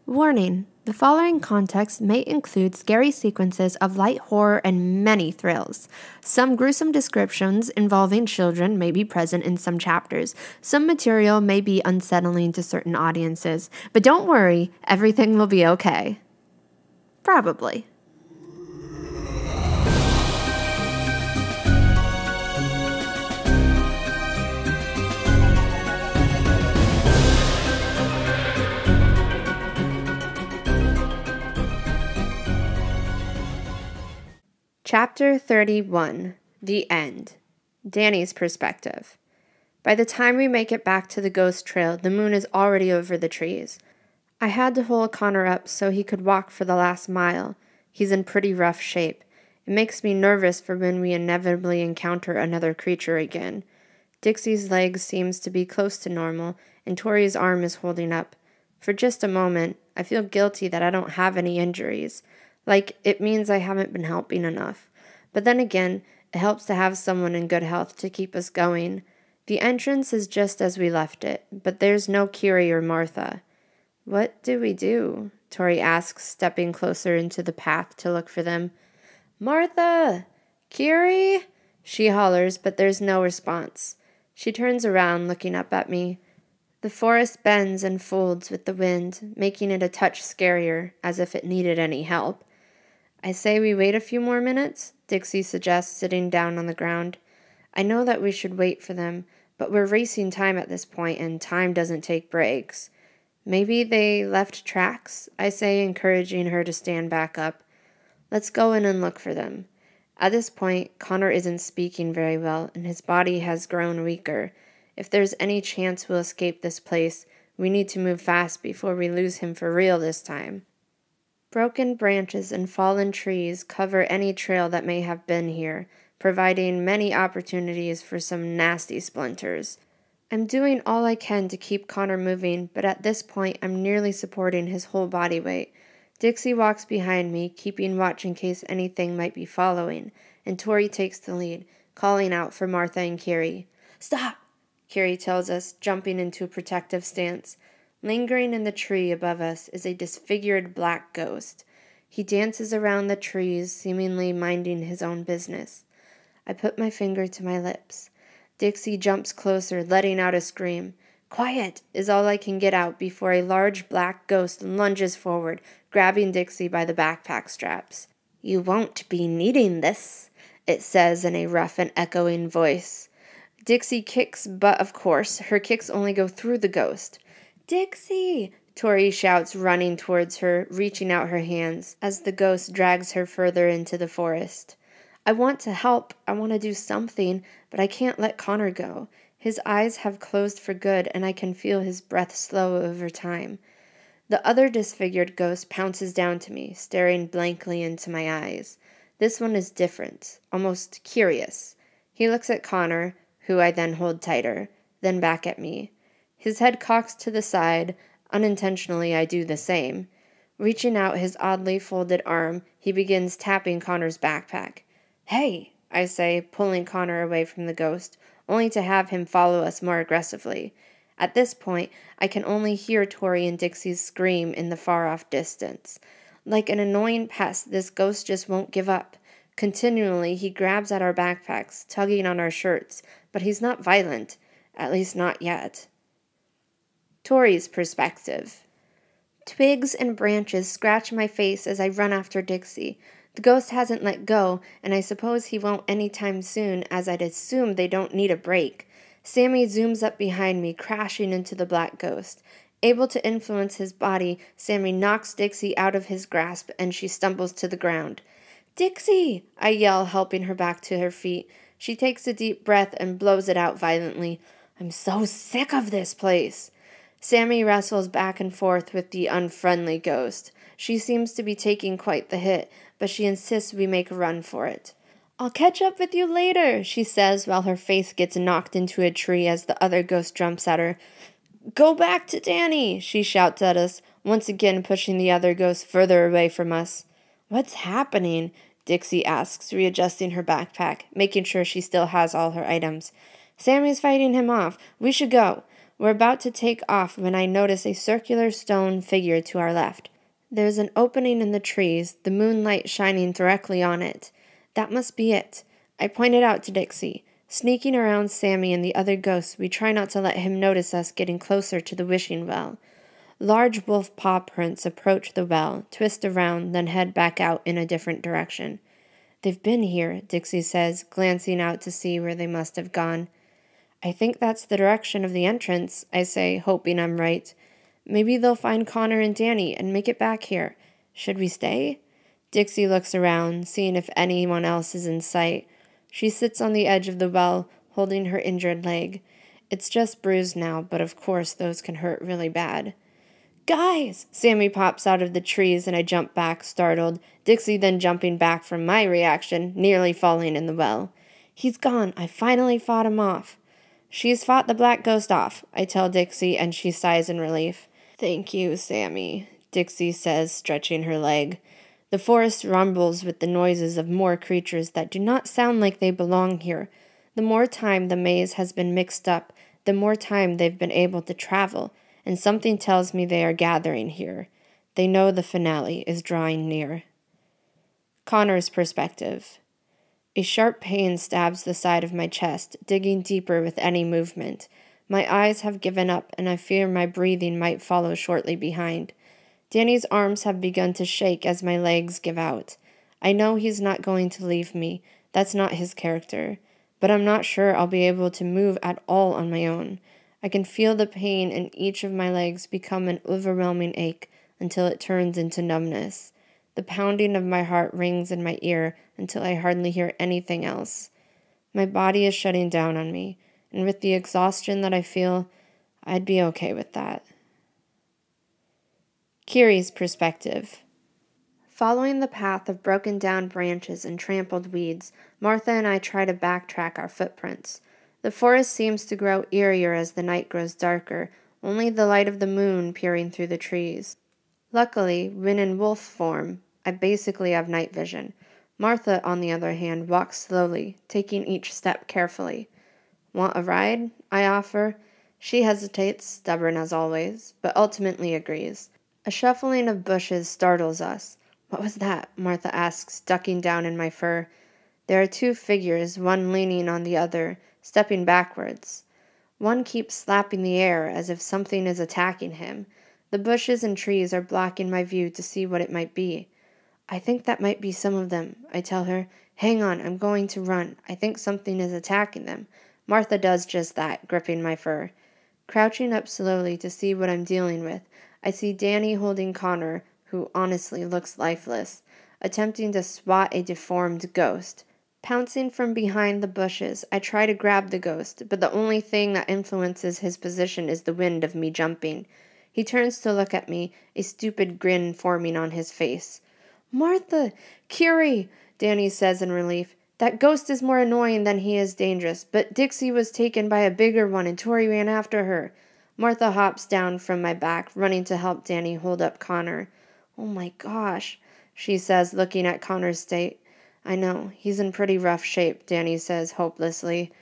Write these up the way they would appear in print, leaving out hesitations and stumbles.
Warning: the following context may include scary sequences of light horror and many thrills. Some gruesome descriptions involving children may be present in some chapters. Some material may be unsettling to certain audiences. But don't worry, everything will be okay. Probably. Chapter 31. The End. Danny's Perspective. By the time we make it back to the ghost trail, the moon is already over the trees. I had to hold Connor up so he could walk for the last mile. He's in pretty rough shape. It makes me nervous for when we inevitably encounter another creature again. Dixie's leg seems to be close to normal, and Tori's arm is holding up. For just a moment, I feel guilty that I don't have any injuries. Like, it means I haven't been helping enough. But then again, it helps to have someone in good health to keep us going. The entrance is just as we left it, but there's no Kiri or Martha. What do we do? Tori asks, stepping closer into the path to look for them. Martha! Kiri! She hollers, but there's no response. She turns around, looking up at me. The forest bends and folds with the wind, making it a touch scarier, as if it needed any help. I say we wait a few more minutes, Dixie suggests, sitting down on the ground. I know that we should wait for them, but we're racing time at this point, and time doesn't take breaks. Maybe they left tracks, I say, encouraging her to stand back up. Let's go in and look for them. At this point, Connor isn't speaking very well, and his body has grown weaker. If there's any chance we'll escape this place, we need to move fast before we lose him for real this time. Broken branches and fallen trees cover any trail that may have been here, providing many opportunities for some nasty splinters. I'm doing all I can to keep Connor moving, but at this point I'm nearly supporting his whole body weight. Dixie walks behind me, keeping watch in case anything might be following, and Tori takes the lead, calling out for Martha and Kiri. Stop! Kiri tells us, jumping into a protective stance. Lingering in the tree above us is a disfigured black ghost. He dances around the trees, seemingly minding his own business. I put my finger to my lips. Dixie jumps closer, letting out a scream. Quiet is all I can get out before a large black ghost lunges forward, grabbing Dixie by the backpack straps. You won't be needing this, it says in a rough and echoing voice. Dixie kicks, but of course, her kicks only go through the ghost. Dixie! Tori shouts, running towards her, reaching out her hands, as the ghost drags her further into the forest. I want to help, I want to do something, but I can't let Connor go. His eyes have closed for good, and I can feel his breath slow over time. The other disfigured ghost pounces down to me, staring blankly into my eyes. This one is different, almost curious. He looks at Connor, who I then hold tighter, then back at me. His head cocks to the side. Unintentionally, I do the same. Reaching out his oddly folded arm, he begins tapping Connor's backpack. Hey, I say, pulling Connor away from the ghost, only to have him follow us more aggressively. At this point, I can only hear Tori and Dixie's scream in the far-off distance. Like an annoying pest, this ghost just won't give up. Continually, he grabs at our backpacks, tugging on our shirts, but he's not violent, at least not yet. Tori's perspective. Twigs and branches scratch my face as I run after Dixie. The ghost hasn't let go, and I suppose he won't anytime soon, as I'd assume they don't need a break. Sammy zooms up behind me, crashing into the black ghost. Able to influence his body, Sammy knocks Dixie out of his grasp, and she stumbles to the ground. Dixie! I yell, helping her back to her feet. She takes a deep breath and blows it out violently. I'm so sick of this place. Sammy wrestles back and forth with the unfriendly ghost. She seems to be taking quite the hit, but she insists we make a run for it. I'll catch up with you later, she says, while her face gets knocked into a tree as the other ghost jumps at her. Go back to Danny, she shouts at us, once again pushing the other ghost further away from us. What's happening? Dixie asks, readjusting her backpack, making sure she still has all her items. Sammy's fighting him off. We should go. We're about to take off when I notice a circular stone figure to our left. There's an opening in the trees, the moonlight shining directly on it. That must be it. I pointed out to Dixie. Sneaking around Sammy and the other ghosts, we try not to let him notice us getting closer to the wishing well. Large wolf paw prints approach the well, twist around, then head back out in a different direction. They've been here, Dixie says, glancing out to see where they must have gone. I think that's the direction of the entrance, I say, hoping I'm right. Maybe they'll find Connor and Danny and make it back here. Should we stay? Dixie looks around, seeing if anyone else is in sight. She sits on the edge of the well, holding her injured leg. It's just bruised now, but of course those can hurt really bad. Guys! Sammy pops out of the trees and I jump back, startled. Dixie then jumping back from my reaction, nearly falling in the well. He's gone. I finally fought him off. She's fought the black ghost off, I tell Dixie, and she sighs in relief. Thank you, Sammy, Dixie says, stretching her leg. The forest rumbles with the noises of more creatures that do not sound like they belong here. The more time the maze has been mixed up, the more time they've been able to travel, and something tells me they are gathering here. They know the finale is drawing near. Connor's perspective. A sharp pain stabs the side of my chest, digging deeper with any movement. My eyes have given up, and I fear my breathing might follow shortly behind. Danny's arms have begun to shake as my legs give out. I know he's not going to leave me. That's not his character. But I'm not sure I'll be able to move at all on my own. I can feel the pain in each of my legs become an overwhelming ache until it turns into numbness. The pounding of my heart rings in my ear until I hardly hear anything else. My body is shutting down on me, and with the exhaustion that I feel, I'd be okay with that. Kiri's perspective. Following the path of broken down branches and trampled weeds, Martha and I try to backtrack our footprints. The forest seems to grow eerier as the night grows darker, only the light of the moon peering through the trees. Luckily, when in wolf form, I basically have night vision. Martha, on the other hand, walks slowly, taking each step carefully. Want a ride? I offer. She hesitates, stubborn as always, but ultimately agrees. A shuffling of bushes startles us. What was that? Martha asks, ducking down in my fur. There are two figures, one leaning on the other, stepping backwards. One keeps slapping the air as if something is attacking him. The bushes and trees are blocking my view to see what it might be. I think that might be some of them, I tell her. Hang on, I'm going to run. I think something is attacking them. Martha does just that, gripping my fur. Crouching up slowly to see what I'm dealing with, I see Danny holding Connor, who honestly looks lifeless, attempting to swat a deformed ghost. Pouncing from behind the bushes, I try to grab the ghost, but the only thing that influences his position is the wind of me jumping. He turns to look at me, a stupid grin forming on his face. Martha! Kiri! Danny says in relief. That ghost is more annoying than he is dangerous, but Dixie was taken by a bigger one and Tori ran after her. Martha hops down from my back, running to help Danny hold up Connor. Oh my gosh, she says, looking at Connor's state. I know, he's in pretty rough shape, Danny says hopelessly.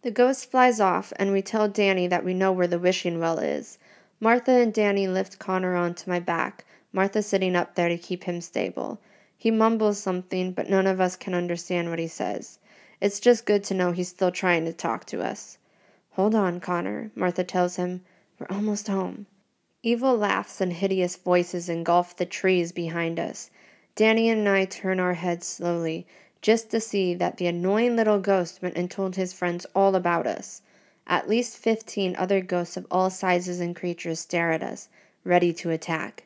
The ghost flies off, and we tell Danny that we know where the wishing well is. Martha and Danny lift Connor onto my back, Martha sitting up there to keep him stable. He mumbles something, but none of us can understand what he says. It's just good to know he's still trying to talk to us. Hold on, Connor, Martha tells him. We're almost home. Evil laughs and hideous voices engulf the trees behind us. Danny and I turn our heads slowly, just to see that the annoying little ghost went and told his friends all about us. At least 15 other ghosts of all sizes and creatures stare at us, ready to attack.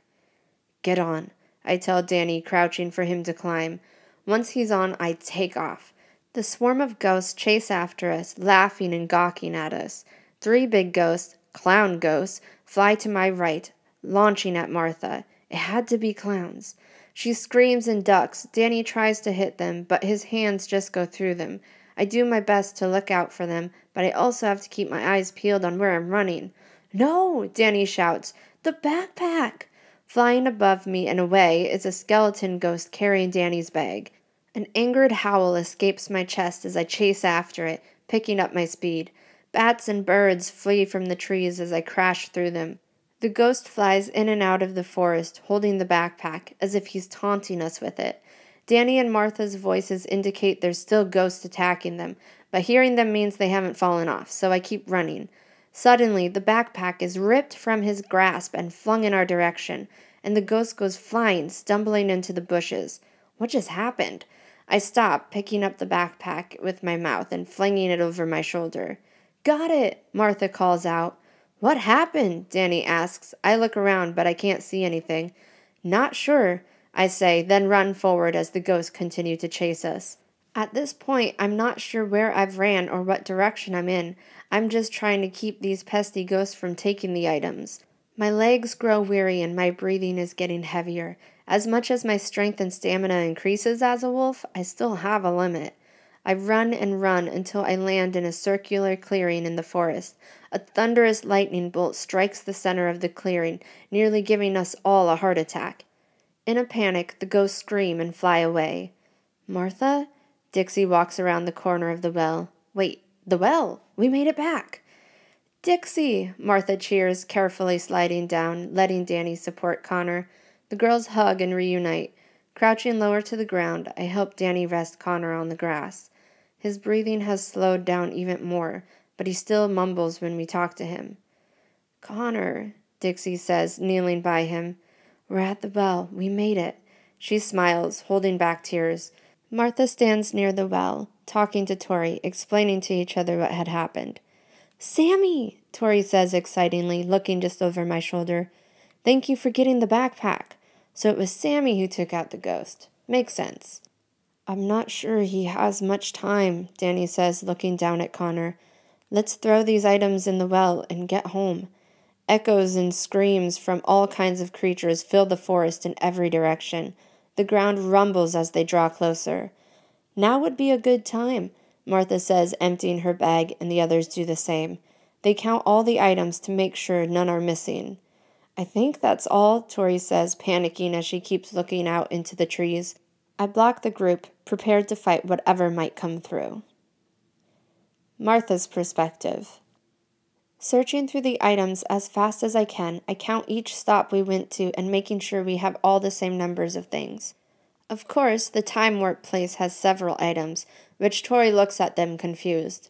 Get on, I tell Danny, crouching for him to climb. Once he's on, I take off. The swarm of ghosts chase after us, laughing and gawking at us. 3 big ghosts, clown ghosts, fly to my right, launching at Martha. It had to be clowns. She screams and ducks. Danny tries to hit them, but his hands just go through them. I do my best to look out for them, but I also have to keep my eyes peeled on where I'm running. No, Danny shouts. The backpack! Flying above me and away is a skeleton ghost carrying Danny's bag. An angered howl escapes my chest as I chase after it, picking up my speed. Bats and birds flee from the trees as I crash through them. The ghost flies in and out of the forest, holding the backpack, as if he's taunting us with it. Danny and Martha's voices indicate there's still ghosts attacking them, but hearing them means they haven't fallen off, so I keep running. Suddenly, the backpack is ripped from his grasp and flung in our direction, and the ghost goes flying, stumbling into the bushes. What just happened? I stop, picking up the backpack with my mouth and flinging it over my shoulder. Got it, Martha calls out. What happened? Danny asks. I look around, but I can't see anything. Not sure, I say, then run forward as the ghosts continue to chase us. At this point, I'm not sure where I've ran or what direction I'm in. I'm just trying to keep these pesky ghosts from taking the items. My legs grow weary and my breathing is getting heavier. As much as my strength and stamina increases as a wolf, I still have a limit. I run and run until I land in a circular clearing in the forest. A thunderous lightning bolt strikes the center of the clearing, nearly giving us all a heart attack. In a panic, the ghosts scream and fly away. Martha? Dixie walks around the corner of the well. Wait, the well! We made it back! Dixie! Martha cheers, carefully sliding down, letting Danny support Connor. The girls hug and reunite. Crouching lower to the ground, I help Danny rest Connor on the grass. His breathing has slowed down even more, but he still mumbles when we talk to him. Connor, Dixie says, kneeling by him. We're at the well. We made it. She smiles, holding back tears. Martha stands near the well, talking to Tori, explaining to each other what had happened. Sammy, Tori says excitingly, looking just over my shoulder. Thank you for getting the backpack. So it was Sammy who took out the ghost. Makes sense. I'm not sure he has much time, Danny says, looking down at Connor. Let's throw these items in the well and get home. Echoes and screams from all kinds of creatures fill the forest in every direction. The ground rumbles as they draw closer. Now would be a good time, Martha says, emptying her bag, and the others do the same. They count all the items to make sure none are missing. I think that's all, Tori says, panicking as she keeps looking out into the trees. I block the group, prepared to fight whatever might come through. Martha's perspective. Searching through the items as fast as I can, I count each stop we went to and making sure we have all the same numbers of things. Of course, the time warp place has several items, which Tori looks at them confused.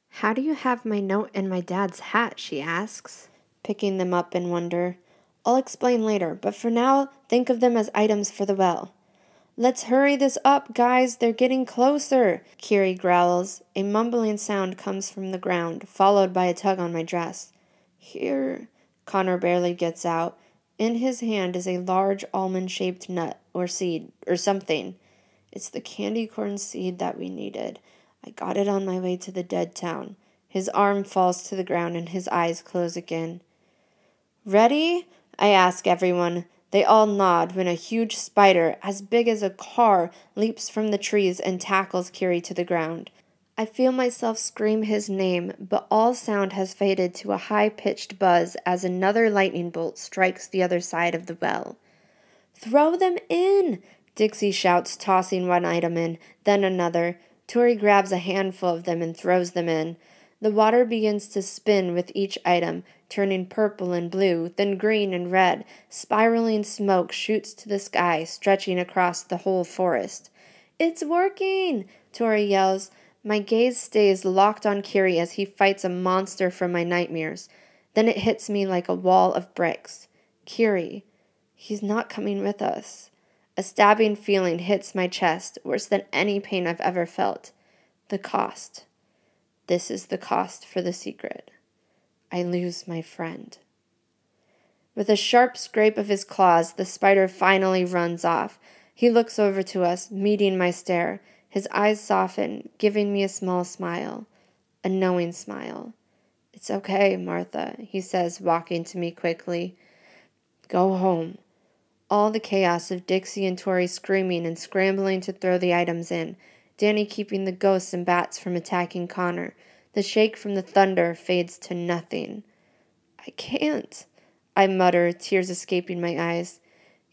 How do you have my note and my dad's hat, she asks, picking them up in wonder. I'll explain later, but for now, think of them as items for the well. Let's hurry this up, guys, they're getting closer, Kiri growls. A mumbling sound comes from the ground, followed by a tug on my dress. Here, Connor barely gets out. In his hand is a large almond-shaped nut, or seed, or something. It's the candy corn seed that we needed. I got it on my way to the dead town. His arm falls to the ground and his eyes close again. Ready? I ask everyone. They all nod when a huge spider, as big as a car, leaps from the trees and tackles Kiri to the ground. I feel myself scream his name, but all sound has faded to a high-pitched buzz as another lightning bolt strikes the other side of the well. Throw them in! Dixie shouts, tossing one item in, then another. Tori grabs a handful of them and throws them in. The water begins to spin with each item, turning purple and blue, then green and red. Spiraling smoke shoots to the sky, stretching across the whole forest. It's working! Tori yells. My gaze stays locked on Kiri as he fights a monster from my nightmares. Then it hits me like a wall of bricks. Kiri. He's not coming with us. A stabbing feeling hits my chest, worse than any pain I've ever felt. The cost. This is the cost for the secret. I lose my friend. With a sharp scrape of his claws, the spider finally runs off. He looks over to us, meeting my stare. His eyes soften, giving me a small smile. A knowing smile. It's okay, Martha, he says, walking to me quickly. Go home. All the chaos of Dixie and Tori screaming and scrambling to throw the items in. Danny keeping the ghosts and bats from attacking Connor. The shake from the thunder fades to nothing. I can't, I mutter, tears escaping my eyes.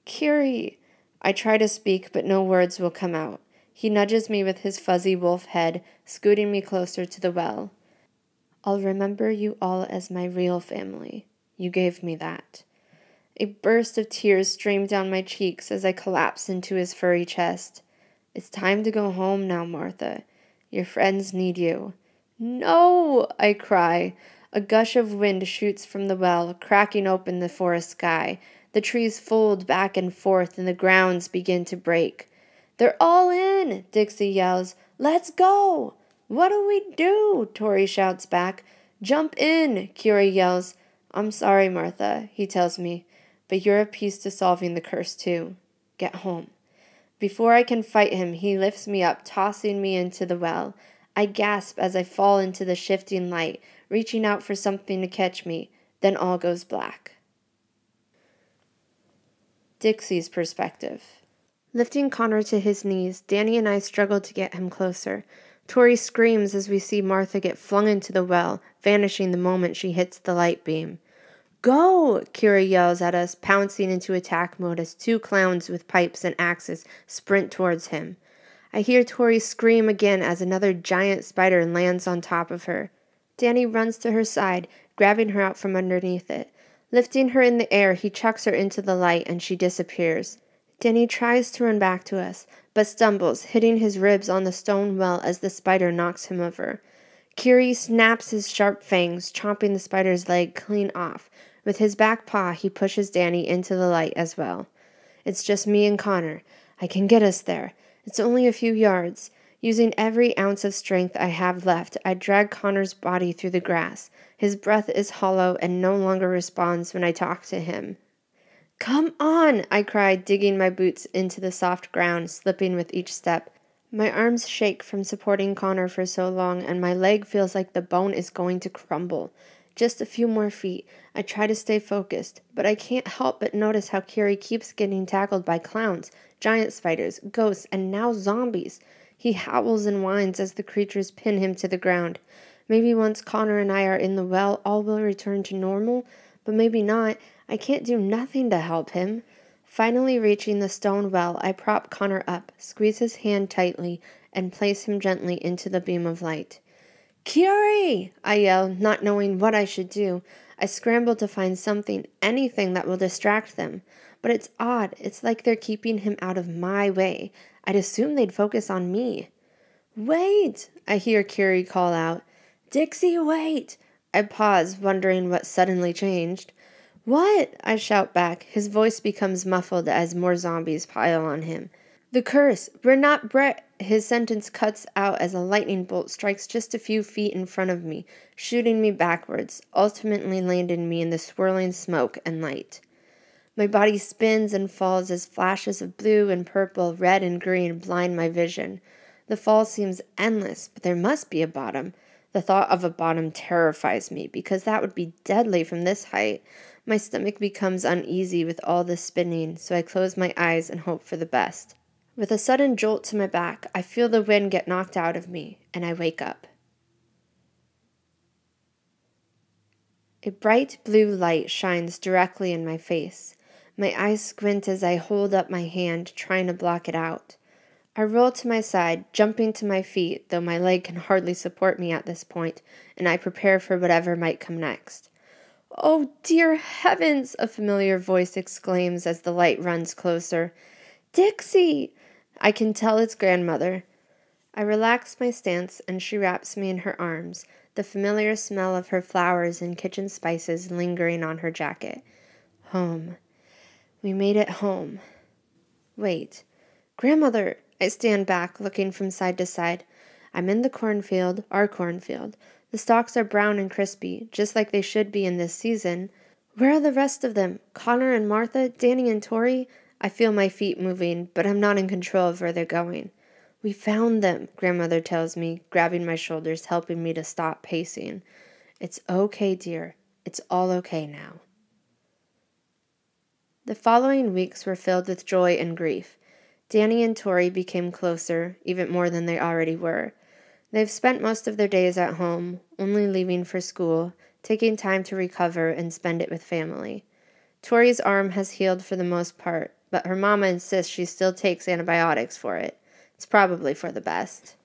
Kiri! I try to speak, but no words will come out. He nudges me with his fuzzy wolf head, scooting me closer to the well. I'll remember you all as my real family. You gave me that. A burst of tears streamed down my cheeks as I collapsed into his furry chest. It's time to go home now, Martha. Your friends need you. No, I cry. A gush of wind shoots from the well, cracking open the forest sky. The trees fold back and forth, and the grounds begin to break. They're all in, Dixie yells. Let's go! What do we do? Tori shouts back. Jump in, Curie yells. I'm sorry, Martha, he tells me, but you're a piece to solving the curse too. Get home. Before I can fight him, he lifts me up, tossing me into the well. I gasp as I fall into the shifting light, reaching out for something to catch me. Then all goes black. Dixie's perspective. Lifting Connor to his knees, Danny and I struggle to get him closer. Tori screams as we see Martha get flung into the well, vanishing the moment she hits the light beam. Go! Kira yells at us, pouncing into attack mode as two clowns with pipes and axes sprint towards him. I hear Tori scream again as another giant spider lands on top of her. Danny runs to her side, grabbing her out from underneath it. Lifting her in the air, he chucks her into the light and she disappears. Danny tries to run back to us, but stumbles, hitting his ribs on the stone well as the spider knocks him over. Kiri snaps his sharp fangs, chomping the spider's leg clean off. With his back paw, he pushes Danny into the light as well. It's just me and Connor. I can get us there. It's only a few yards. Using every ounce of strength I have left, I drag Connor's body through the grass. His breath is hollow and no longer responds when I talk to him. Come on, I cried, digging my boots into the soft ground, slipping with each step. My arms shake from supporting Connor for so long, and my leg feels like the bone is going to crumble. Just a few more feet. I try to stay focused, but I can't help but notice how Kiri keeps getting tackled by clowns, giant spiders, ghosts, and now zombies. He howls and whines as the creatures pin him to the ground. Maybe once Connor and I are in the well, all will return to normal, but maybe not. I can't do nothing to help him. Finally reaching the stone well, I prop Connor up, squeeze his hand tightly, and place him gently into the beam of light. Kiri! I yell, not knowing what I should do. I scramble to find something, anything that will distract them. But it's odd. It's like they're keeping him out of my way. I'd assume they'd focus on me. Wait! I hear Kiri call out. Dixie, wait! I pause, wondering what suddenly changed. What? I shout back. His voice becomes muffled as more zombies pile on him. The curse. We're not His sentence cuts out as a lightning bolt strikes just a few feet in front of me, shooting me backwards, ultimately landing me in the swirling smoke and light. My body spins and falls as flashes of blue and purple, red and green blind my vision. The fall seems endless, but there must be a bottom. The thought of a bottom terrifies me, because that would be deadly from this height. My stomach becomes uneasy with all this spinning, so I close my eyes and hope for the best. With a sudden jolt to my back, I feel the wind get knocked out of me, and I wake up. A bright blue light shines directly in my face. My eyes squint as I hold up my hand, trying to block it out. I roll to my side, jumping to my feet, though my leg can hardly support me at this point, and I prepare for whatever might come next. Oh, dear heavens! A familiar voice exclaims as the light runs closer. Dixie! I can tell it's grandmother. I relax my stance, and she wraps me in her arms, the familiar smell of her flowers and kitchen spices lingering on her jacket. Home. We made it home. Wait. Grandmother! I stand back, looking from side to side. I'm in the cornfield, our cornfield. The stalks are brown and crispy, just like they should be in this season. Where are the rest of them? Connor and Martha? Danny and Tori? I feel my feet moving, but I'm not in control of where they're going. We found them, Grandmother tells me, grabbing my shoulders, helping me to stop pacing. It's okay, dear. It's all okay now. The following weeks were filled with joy and grief. Danny and Tori became closer, even more than they already were. They've spent most of their days at home, only leaving for school, taking time to recover and spend it with family. Tori's arm has healed for the most part, but her mama insists she still takes antibiotics for it. It's probably for the best.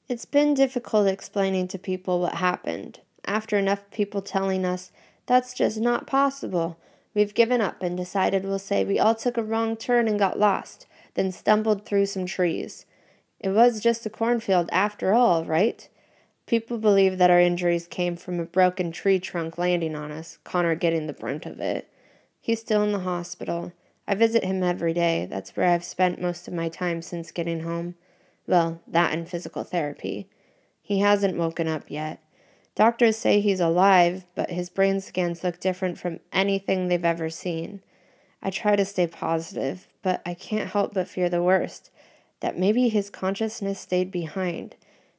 It's been difficult explaining to people what happened. After enough people telling us that's just not possible, we've given up and decided we'll say we all took a wrong turn and got lost, then stumbled through some trees. It was just a cornfield after all, right? People believe that our injuries came from a broken tree trunk landing on us, Connor getting the brunt of it. He's still in the hospital. I visit him every day. That's where I've spent most of my time since getting home. Well, that and physical therapy. He hasn't woken up yet. Doctors say he's alive, but his brain scans look different from anything they've ever seen. I try to stay positive, but I can't help but fear the worst, that maybe his consciousness stayed behind,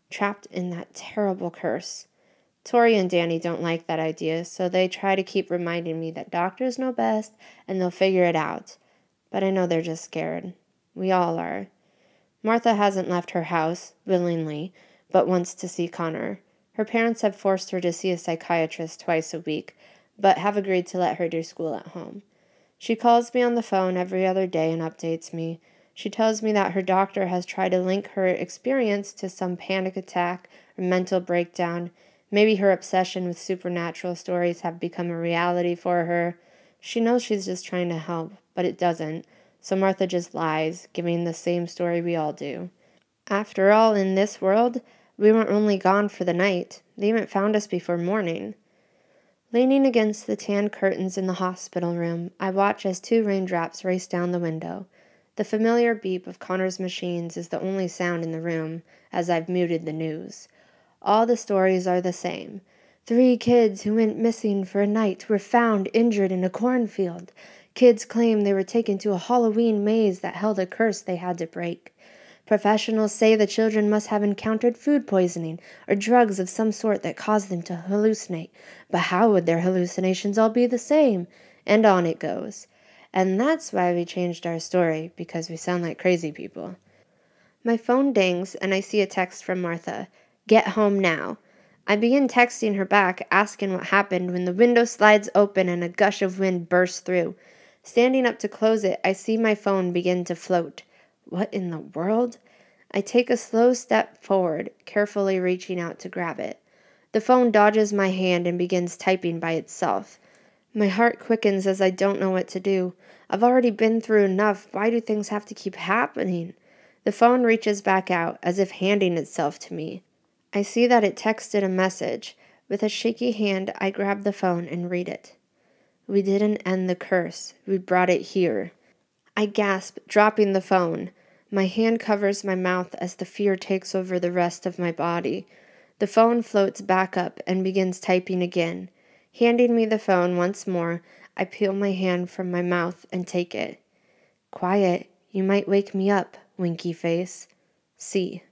trapped in that terrible curse. Tori and Danny don't like that idea, so they try to keep reminding me that doctors know best and they'll figure it out. But I know they're just scared. We all are. Martha hasn't left her house, willingly, but wants to see Connor. Her parents have forced her to see a psychiatrist twice a week, but have agreed to let her do school at home. She calls me on the phone every other day and updates me. She tells me that her doctor has tried to link her experience to some panic attack or mental breakdown. Maybe her obsession with supernatural stories have become a reality for her. She knows she's just trying to help, but it doesn't, so Martha just lies, giving the same story we all do. After all, in this world, we weren't only gone for the night. They even found us before morning. Leaning against the tan curtains in the hospital room, I watch as 2 raindrops race down the window. The familiar beep of Connor's machines is the only sound in the room, as I've muted the news. All the stories are the same. 3 kids who went missing for a night were found injured in a cornfield. Kids claim they were taken to a Halloween maze that held a curse they had to break. Professionals say the children must have encountered food poisoning or drugs of some sort that caused them to hallucinate. But how would their hallucinations all be the same? And on it goes. And that's why we changed our story, because we sound like crazy people. My phone dings and I see a text from Martha. Get home now. I begin texting her back, asking what happened when the window slides open and a gush of wind bursts through. Standing up to close it, I see my phone begin to float. What in the world? I take a slow step forward, carefully reaching out to grab it. The phone dodges my hand and begins typing by itself. My heart quickens as I don't know what to do. I've already been through enough. Why do things have to keep happening? The phone reaches back out, as if handing itself to me. I see that it texted a message. With a shaky hand, I grab the phone and read it. We didn't end the curse. We brought it here. I gasp, dropping the phone. My hand covers my mouth as the fear takes over the rest of my body. The phone floats back up and begins typing again. Handing me the phone once more, I peel my hand from my mouth and take it. Quiet, you might wake me up, winky face. C.